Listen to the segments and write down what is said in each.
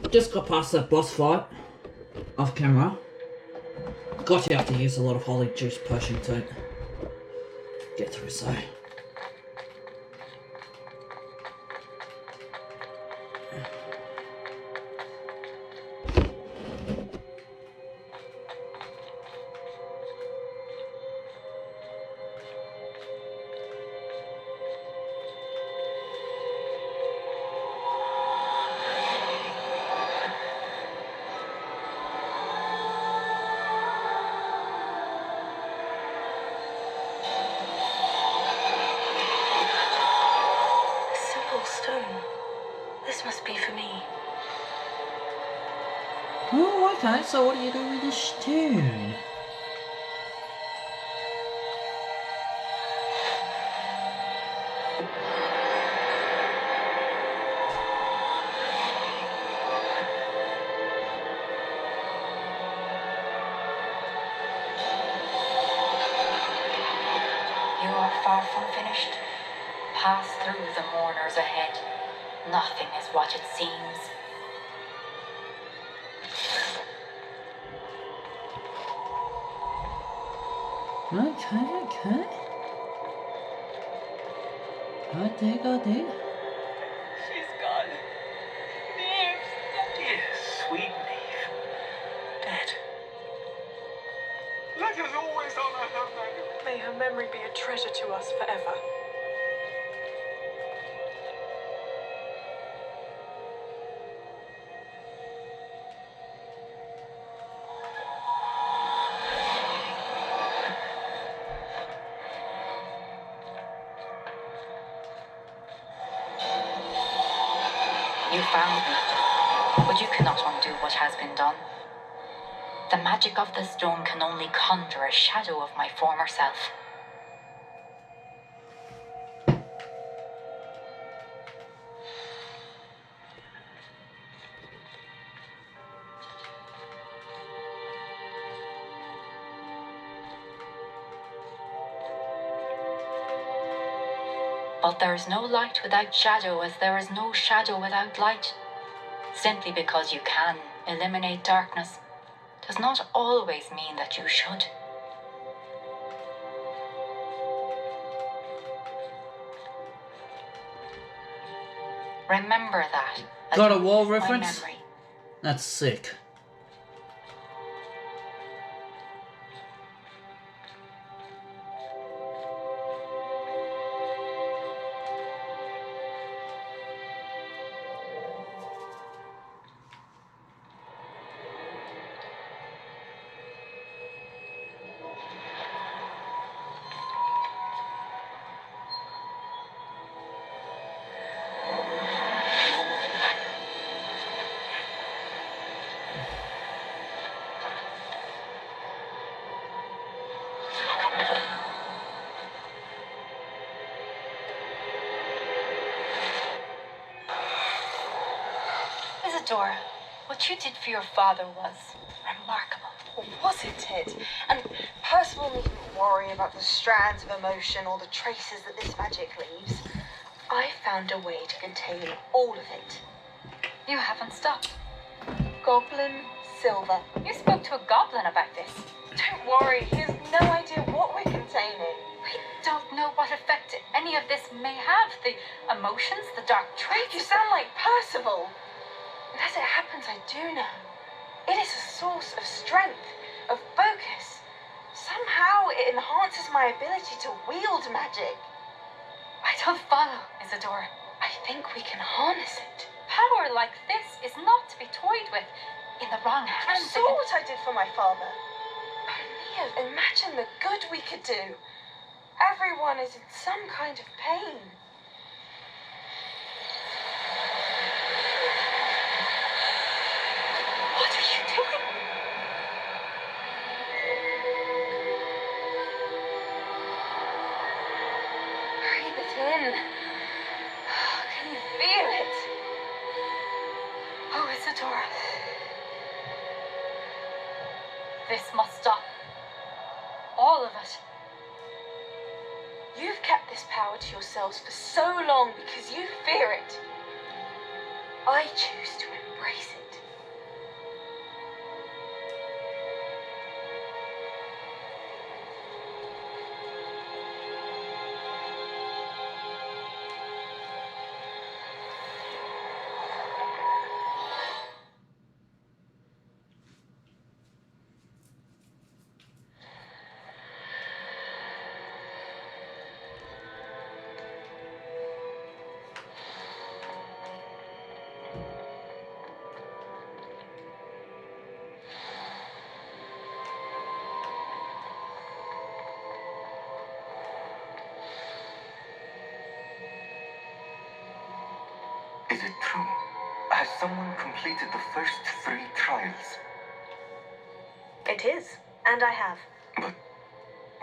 Just got past that boss fight off camera. Got you have to use a lot of holy juice potion to get through, so. Oh, okay, so what do you do with this stone? You are far from finished. Pass through the mourners ahead. Nothing is what it seems. Okay. I dig. She's gone. Neve. Dear sweet Neve. Dead. Let us always honor her memory. May her memory be a treasure to us forever. You found me, but you cannot undo what has been done. The magic of the stone can only conjure a shadow of my former self. But there is no light without shadow, as there is no shadow without light. Simply because you can eliminate darkness does not always mean that you should. Remember that. Got a wall reference? My memory. That's sick. Isadora, what you did for your father was remarkable. Wasn't it? And Percival needn't worry about the strands of emotion or the traces that this magic leaves. I found a way to contain all of it. You haven't stopped. Goblin silver. You spoke to a goblin about this. Don't worry, he has no idea what we're containing. We don't know what effect any of this may have. The emotions, the dark traits. You sound like Percival. And as it happens, I do know. It is a source of strength, of focus. Somehow it enhances my ability to wield magic. I don't follow, Isadora. I think we can harness it. Power like this is not to be toyed with in the wrong You hands. saw what I did for my father. Oh, Neo, imagine the good we could do. Everyone is in some kind of pain. What are you doing? Breathe it in. Can you feel it? Oh, Isadora. This must stop. All of it. You've kept this power to yourselves for so long because you fear it. I choose to embrace it. So, has someone completed the first 3 trials? It is, and I have. But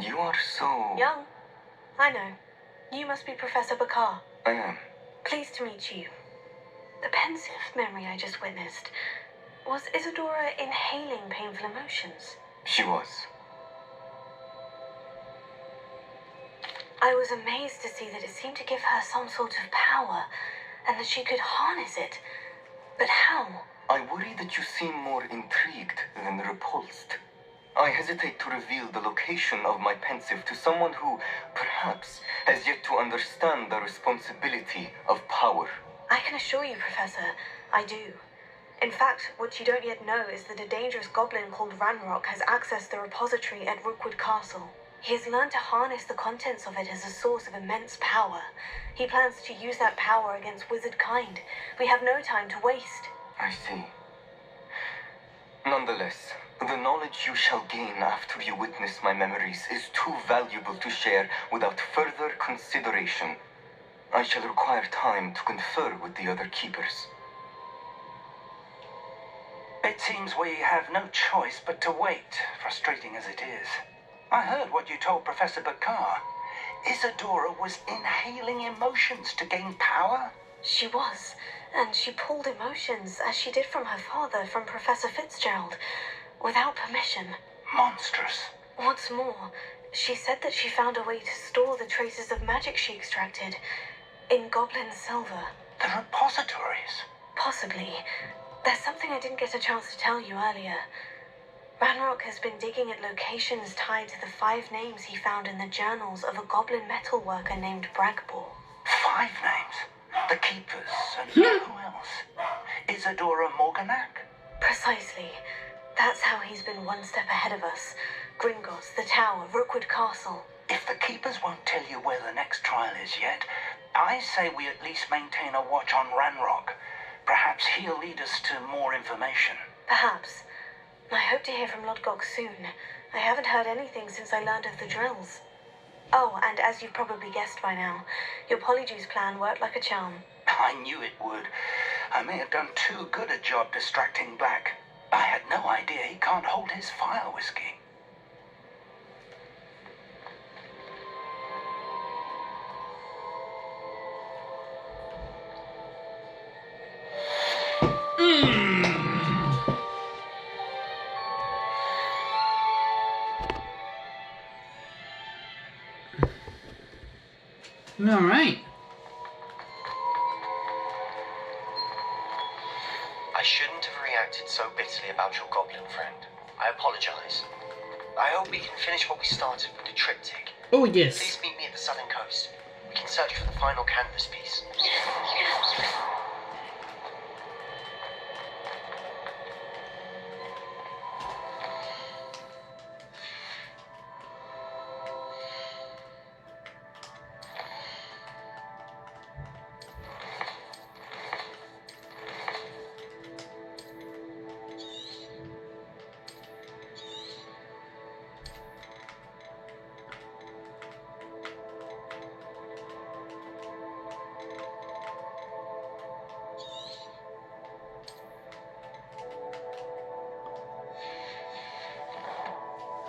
you are so... Young. I know. You must be Professor Bakar. I am. Pleased to meet you. The pensive memory I just witnessed, was Isadora inhaling painful emotions? She was. I was amazed to see that it seemed to give her some sort of power, and that she could harness it. But how? I worry that you seem more intrigued than repulsed. I hesitate to reveal the location of my pensive to someone who, perhaps, has yet to understand the responsibility of power. I can assure you, Professor, I do. In fact, what you don't yet know is that a dangerous goblin called Ranrock has accessed the repository at Rookwood Castle. He has learned to harness the contents of it as a source of immense power. He plans to use that power against wizard kind. We have no time to waste. I see. Nonetheless, the knowledge you shall gain after you witness my memories is too valuable to share without further consideration. I shall require time to confer with the other keepers. It seems we have no choice but to wait, frustrating as it is. I heard what you told Professor Bakar. Isadora was inhaling emotions to gain power? She was, and she pulled emotions, as she did from her father, from Professor Fitzgerald, without permission. Monstrous. What's more, she said that she found a way to store the traces of magic she extracted in goblin silver. The repositories. Possibly. There's something I didn't get a chance to tell you earlier. Ranrock has been digging at locations tied to the 5 names he found in the journals of a goblin metalworker named Bragbor. 5 names? The Keepers, and who else? Isadora Morganac? Precisely. That's how he's been one step ahead of us. Gringotts, the Tower, Rookwood Castle. If the Keepers won't tell you where the next trial is yet, I say we at least maintain a watch on Ranrock. Perhaps he'll lead us to more information. Perhaps. I hope to hear from Lodgok soon. I haven't heard anything since I learned of the drills. Oh, and as you've probably guessed by now, your Polyjuice plan worked like a charm. I knew it would. I may have done too good a job distracting Black. I had no idea he can't hold his fire whiskey. All right. I shouldn't have reacted so bitterly about your goblin friend. I apologize. I hope we can finish what we started with the triptych. Oh, yes. Please meet me at the southern coast. We can search for the final canvas piece.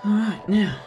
All right, now.